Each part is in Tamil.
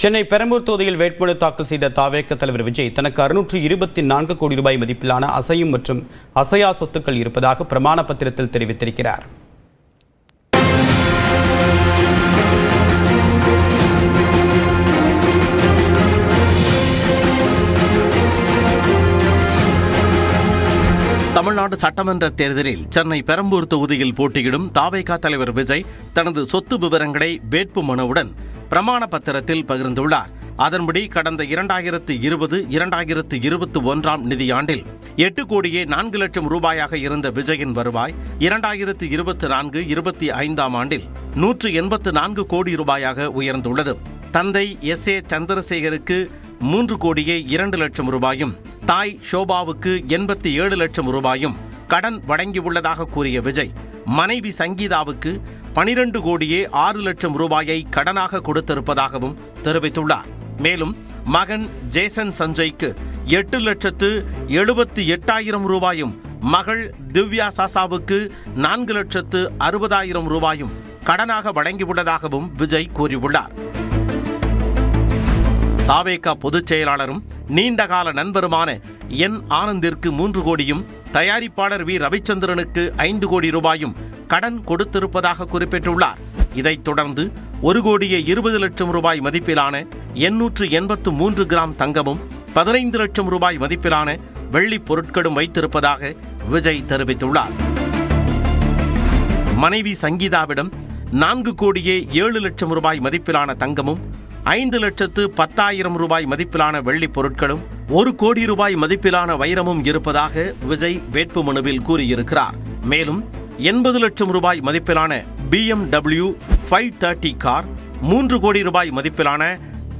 சென்னை பெரம்பூர் தொகுதியில் வேட்புமனு தாக்கல் செய்த தாவேக தலைவர் விஜய் தனக்கு 624 கோடி ரூபாய் மதிப்பிலான அசையும் மற்றும் அசையா சொத்துக்கள் இருப்பதாக பிரமாண பத்திரத்தில் தெரிவித்திருக்கிறார். தமிழ்நாடு சட்டமன்ற தேர்தலில் சென்னை பெரம்பூர் தொகுதியில் போட்டியிடும் தாவேக தலைவர் விஜய் தனது சொத்து விவரங்களை வேட்பு மனுவுடன் பிரமாண பத்திரத்தில் பகிர்ந்துள்ளார். அதன்படி கடந்த 2020-2021 நிதியாண்டில் 8 கோடியே 4 லட்சம் ரூபாயாக இருந்த விஜயின் வருவாய் 2024-25 ஆண்டில் 184 கோடி ரூபாயாக உயர்ந்துள்ளது. தந்தை SA சந்திரசேகருக்கு 3 கோடியே 2 லட்சம் ரூபாயும் தாய் ஷோபாவுக்கு 87 லட்சம் ரூபாயும் கடன் வழங்கியுள்ளதாக கூறிய விஜய் மனைவி சங்கீதாவுக்கு 12 கோடியே 6 லட்சம் ரூபாயை கடனாக கொடுத்திருப்பதாகவும் தெரிவித்துள்ளார். மேலும் மகன் ஜேசன் சஞ்சய்க்கு 8,78,000 ரூபாயும் மகள் திவ்யா சாசாவுக்கு 4,60,000 ரூபாயும் கடனாக வழங்கியுள்ளதாகவும் விஜய் கூறியுள்ளார். தாவேக பொதுச் செயலாளரும் நீண்டகால நண்பருமான என் ஆனந்திற்கு 3 கோடியும் தயாரிப்பாளர் வி ரவிச்சந்திரனுக்கு 5 கோடி ரூபாயும் கடன் கொடுத்திருப்பதாக குறிப்பிட்டுள்ளார். இதைத் தொடர்ந்து 1 கோடியே 20 லட்சம் ரூபாய் மதிப்பிலான 883 கிராம் தங்கமும் 15 லட்சம் ரூபாய் மதிப்பிலான வெள்ளி பொருட்களும் வைத்திருப்பதாக விஜய் தெரிவித்துள்ளார். மனைவி சங்கீதாவிடம் 4 கோடியே 7 லட்சம் ரூபாய் மதிப்பிலான தங்கமும் 5,10,000 ரூபாய் மதிப்பிலான வெள்ளி பொருட்களும் 1 கோடி ரூபாய் மதிப்பிலான வைரமும் இருப்பதாக விஜய் வேட்புமனுவில் கூறியிருக்கிறார். மேலும் 80 லட்சம் ரூபாய் மதிப்பிலான BMW 530 கார், 3 கோடி ரூபாய் மதிப்பிலான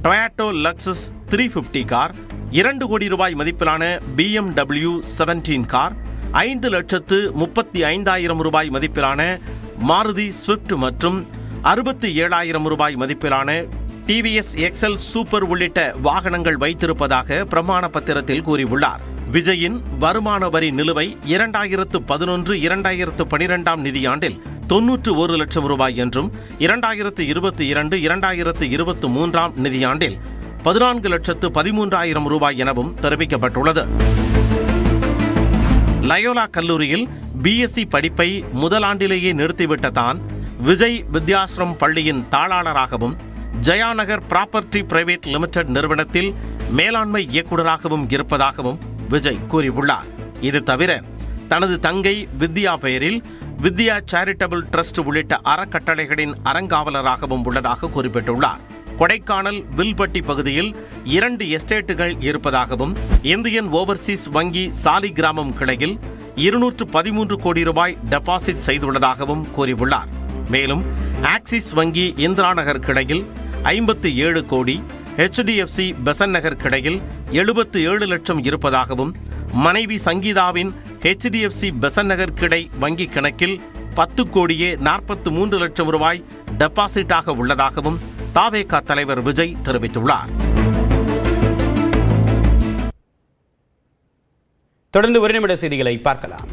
டொயாட்டோ லக்ஸஸ் 350 கார், 2 கோடி ரூபாய் மதிப்பிலான BMW 17 கார், 5,35,000 ரூபாய் மதிப்பிலான மாருதி ஸ்விஃப்ட் மற்றும் 67,000 ரூபாய் மதிப்பிலான TVS XL சூப்பர் உள்ளிட்ட வாகனங்கள் வைத்திருப்பதாக பிரமாண பத்திரத்தில் கூறியுள்ளார். விஜயின் வருமான வரி நிலுவை 2011-2012 நிதியாண்டில் 91 லட்சம் ரூபாய் என்றும் 2022-2023 நிதியாண்டில் 14,13,000 ரூபாய் எனவும் தெரிவிக்கப்பட்டுள்ளது. லயோலா கல்லூரியில் BSc படிப்பை முதலாண்டிலேயே நிறுத்திவிட்ட தான் விஜய் வித்யாஸ்ரம் பள்ளியின் தாளாளராகவும் ஜயாநகர் ப்ராப்பர்ட்டி பிரைவேட் லிமிடெட் நிறுவனத்தில் மேலாண்மை இயக்குநராகவும் இருப்பதாகவும் விஜய் கூறியுள்ளார். இது தவிர தனது தங்கை வித்யா பெயரில் வித்யா சேரிட்டபிள் ட்ரஸ்ட் உள்ளிட்ட அறக்கட்டளைகளின் அறங்காவலராகவும் உள்ளதாக குறிப்பிட்டுள்ளார். கொடைக்கானல் வில்பட்டி பகுதியில் 2 எஸ்டேட்டுகள் இருப்பதாகவும் இந்தியன் ஓவர்சீஸ் வங்கி சாலிகிராமம் கிளையில் 213 கோடி ரூபாய் டெபாசிட் செய்துள்ளதாகவும் கூறியுள்ளார். மேலும் ஆக்சிஸ் வங்கி இந்திராநகர் கிளையில் 57 கோடி, HDFC பெசன்ட் நகர் கிளையில் 77 லட்சம் இருப்பதாகவும் மனைவி சங்கீதாவின் HDFC பெசன்ட் நகர் கிளை வங்கி கணக்கில் 10 கோடியே 43 லட்சம் ரூபாய் டெபாசிட்டாக உள்ளதாகவும் தாவேக தலைவர் விஜய் தெரிவித்துள்ளார். தொடர்ந்து ஒரு நிமிட செய்திகளை பார்க்கலாம்.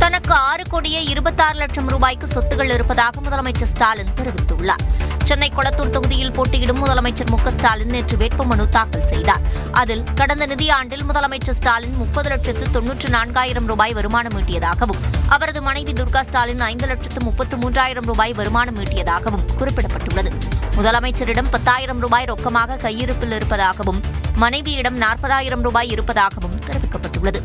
தனக்கு 6 கோடியே 26 லட்சம் ரூபாய்க்கு சொத்துகள் இருப்பதாக முதலமைச்சர் ஸ்டாலின் தெரிவித்துள்ளார். சென்னை கொளத்தூர் தொகுதியில் போட்டியிடும் முதலமைச்சர் மு க ஸ்டாலின் நேற்று வேட்புமனு தாக்கல் செய்தார். அதில் கடந்த நிதியாண்டில் முதலமைச்சர் ஸ்டாலின் 30,94,000 ரூபாய் வருமானம் ஈட்டியதாகவும் அவரது மனைவி துர்கா ஸ்டாலின் 5,33,000 ரூபாய் வருமானம் ஈட்டியதாகவும் குறிப்பிடப்பட்டுள்ளது. முதலமைச்சரிடம் 10,000 ரூபாய் ரொக்கமாக கையிருப்பில் இருப்பதாகவும் மனைவியிடம் 40,000 ரூபாய் இருப்பதாகவும் தெரிவிக்கப்பட்டுள்ளது.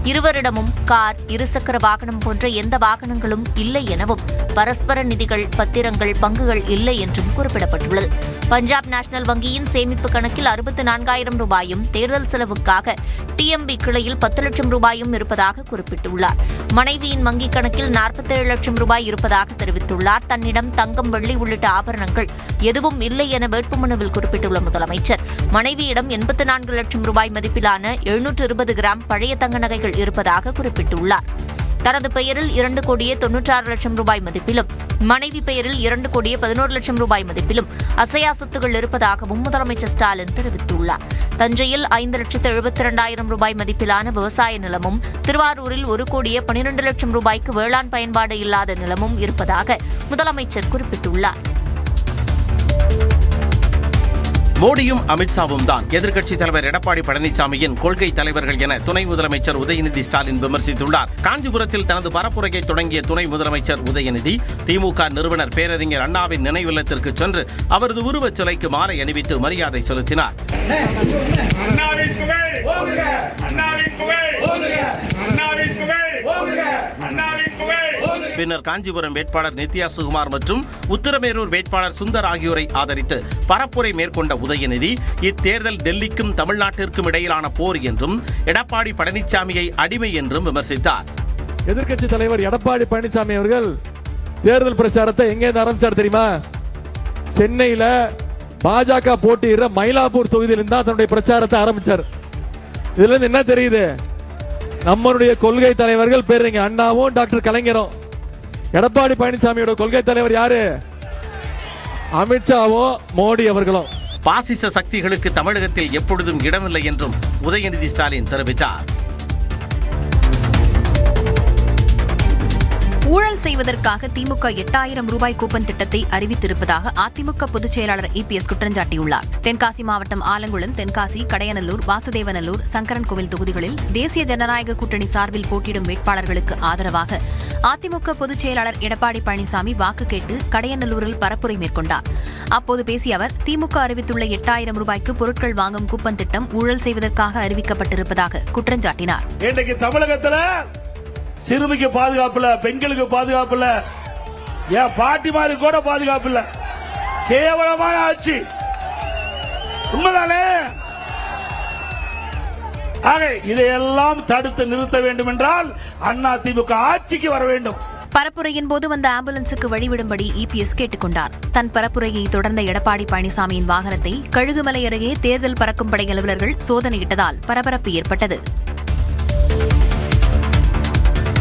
இருவரிடமும் கார், இருசக்கர வாகனம் போன்ற எந்த வாகனங்களும் இல்லை எனவும் பரஸ்பர நிதிகள், பத்திரங்கள், பங்குகள் இல்லை என்றும் குறிப்பிடப்பட்டுள்ளது. பஞ்சாப் நேஷனல் வங்கியின் சேமிப்பு கணக்கில் 64,000 ரூபாயும் தேர்தல் செலவுக்காக TMB கிளையில் 10 லட்சம் ரூபாயும் இருப்பதாக குறிப்பிட்டுள்ளார். மனைவியின் வங்கிக் கணக்கில் 47 லட்சம் ரூபாய் இருப்பதாக தெரிவித்துள்ளார். தன்னிடம் தங்கம், வெள்ளி உள்ளிட்ட ஆபரணங்கள் எதுவும் இல்லை என வேட்புமனுவில் குறிப்பிட்டுள்ள முதலமைச்சர் மனைவியிடம் 84 லட்சம் ரூபாய் மதிப்பிலான 720 கிராம் பழைய தங்க நகைகள் இருப்பதாக குறிப்பிட்டுள்ளார். தனது பெயரில் 2 கோடியே 96 லட்சம் ரூபாய் மதிப்பிலும் மனைவி பெயரில் 2 கோடியே 11 லட்சம் ரூபாய் மதிப்பிலும் அசையா சொத்துகள் இருப்பதாகவும் முதலமைச்சர் ஸ்டாலின் தெரிவித்துள்ளார். தஞ்சையில் 5,72,000 ரூபாய் மதிப்பிலான விவசாய நிலமும், திருவாரூரில் 1 கோடியே 12 லட்சம் ரூபாய்க்கு வேளாண் பயன்பாடு இல்லாத நிலமும் இருப்பதாக முதலமைச்சர் குறிப்பிட்டுள்ளார். மோடியும் அமித்ஷாவும் தான் எதிர்க்கட்சித் தலைவர் எடப்பாடி பழனிசாமியின் கொள்கை தலைவர்கள் என துணை முதலமைச்சர் உதயநிதி ஸ்டாலின் விமர்சித்துள்ளார். காஞ்சிபுரத்தில் தனது பரப்புரையை தொடங்கிய துணை முதலமைச்சர் உதயநிதி திமுக நிறுவனர் பேரறிஞர் அண்ணாவின் நினைவில்லத்திற்கு சென்று அவரது உருவச் சிலைக்கு மாலை அணிவித்து மரியாதை செலுத்தினார். பின்னர் காஞ்சிபுரம் வேட்பாளர் நித்யா சுகுமார் மற்றும் உத்தரமேரூர் வேட்பாளர் சுந்தர் ஆகியோரை ஆதரித்து பரப்புரை மேற்கொண்ட உதயநிதி இத்தேர்தல் டெல்லிக்கும் தமிழ்நாட்டிற்கும் இடையிலான போர் என்றும் எடப்பாடி பழனிசாமியை அடிமை என்றும் விமர்சித்தார். எதிர்க்கட்சி தலைவர் எடப்பாடி பழனிசாமி அவர்கள் தேர்தல் பிரச்சாரத்தை எங்கே ஆரம்பிச்சார் தெரியுமா? சென்னையில பாஜக போட்டியிடுற மயிலாப்பூர் தொகுதியில் தான் தன்னுடைய பிரச்சாரத்தை ஆரம்பிச்சார். இதுல இருந்து என்ன தெரியுது? நம்மளுடைய கொள்கை தலைவர்கள் பேரறிஞர் அண்ணாவும் டாக்டர் கலைஞரும். எடப்பாடி பழனிசாமியோட கொள்கை தலைவர் யாரு? அமித்ஷாவும் மோடி அவர்களும். பாசிச சக்திகளுக்கு தமிழகத்தில் எப்பொழுதும் இடமில்லை என்றும் உதயநிதி ஸ்டாலின் தெரிவித்தார். ஊழல் செய்வதற்காக திமுக 8000 ரூபாய் கூப்பன் திட்டத்தை அறிவித்திருப்பதாக அதிமுக பொதுச் செயலாளர் EPS குற்றஞ்சாட்டியுள்ளார். தென்காசி மாவட்டம் ஆலங்குளம், தென்காசி, கடையநல்லூர், வாசுதேவநல்லூர், சங்கரன்கோவில் தொகுதிகளில் தேசிய ஜனநாயக கூட்டணி சார்பில் போட்டியிடும் வேட்பாளர்களுக்கு ஆதரவாக அதிமுக பொதுச் செயலாளர் எடப்பாடி பழனிசாமி வாக்கு கேட்டு கடையநல்லூரில் பரப்புரை மேற்கொண்டார். அப்போது பேசிய அவர் திமுக அறிவித்துள்ள 8000 ரூபாய்க்கு பொருட்கள் வாங்கும் கூப்பன் திட்டம் ஊழல் செய்வதற்காக அறிவிக்கப்பட்டிருப்பதாக குற்றஞ்சாட்டினார். சிறுமிக்கு பாதுகாப்பு இல்ல, பெண்களுக்கு பாதுகாப்பு இல்ல, என் பாட்டி மாதிரி கூட பாதுகாப்பு இல்ல. கேவலமான ஆட்சி. உண்மைதானே? ஆக இதையெல்லாம் தடுத்து நிறுத்த வேண்டும் என்றால் அதிமுக ஆட்சிக்கு வர வேண்டும். பரப்புரையின் போது வந்த ஆம்புலன்ஸுக்கு வழிவிடும்படி EPS கேட்டுக்கொண்டார். தன் பரப்புரையை தொடர்ந்த எடப்பாடி பழனிசாமியின் வாகனத்தை கழுகுமலை அருகே தேர்தல் பறக்கும் படை அலுவலர்கள் சோதனையிட்டதால் பரபரப்பு ஏற்பட்டது.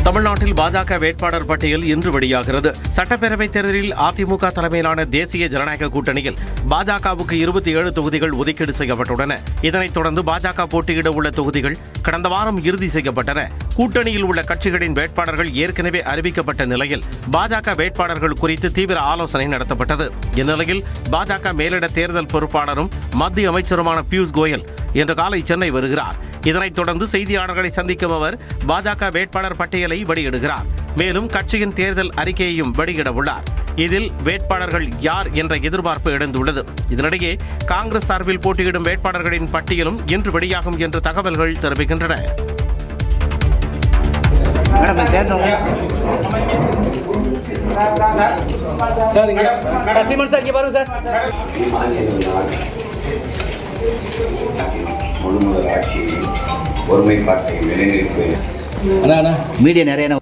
தமிழ்நாட்டில் பாஜக வேட்பாளர் பட்டியல் இன்று வெளியாகிறது. சட்டப்பேரவைத் தேர்தலில் அதிமுக தலைமையிலான தேசிய ஜனநாயக கூட்டணியில் பாஜகவுக்கு 27 தொகுதிகள் ஒதுக்கீடு செய்யப்பட்டுள்ளன. இதனைத் தொடர்ந்து பாஜக போட்டியிட உள்ள தொகுதிகள் கடந்த வாரம் இறுதி செய்யப்பட்டன. கூட்டணியில் உள்ள கட்சிகளின் வேட்பாளர்கள் ஏற்கனவே அறிவிக்கப்பட்ட நிலையில் பாஜக வேட்பாளர்கள் குறித்து தீவிர ஆலோசனை நடத்தப்பட்டது. இந்நிலையில் பாஜக மேலிட தேர்தல் பொறுப்பாளரும் மத்திய அமைச்சருமான பியூஷ் கோயல் இன்று காலை சென்னை வருகிறார். இதனைத் தொடர்ந்து செய்தியாளர்களை சந்திக்கும் அவர் பாஜக வேட்பாளர் பட்டியலை வெளியிடுகிறார். மேலும் கட்சியின் தேர்தல் அறிக்கையையும் வெளியிட உள்ளார். இதில் வேட்பாளர்கள் யார் என்ற எதிர்பார்ப்பு எழுந்துள்ளது. இதனிடையே காங்கிரஸ் சார்பில் போட்டியிடும் வேட்பாளர்களின் பட்டியலும் இன்று வெளியாகும் என்று தகவல்கள் தெரிவிக்கின்றன. முழுமுதல் ஆட்சியையும் ஒருமைப்பாட்டையும் நிலைநிறுத்துவேன். மீடியா நிறைய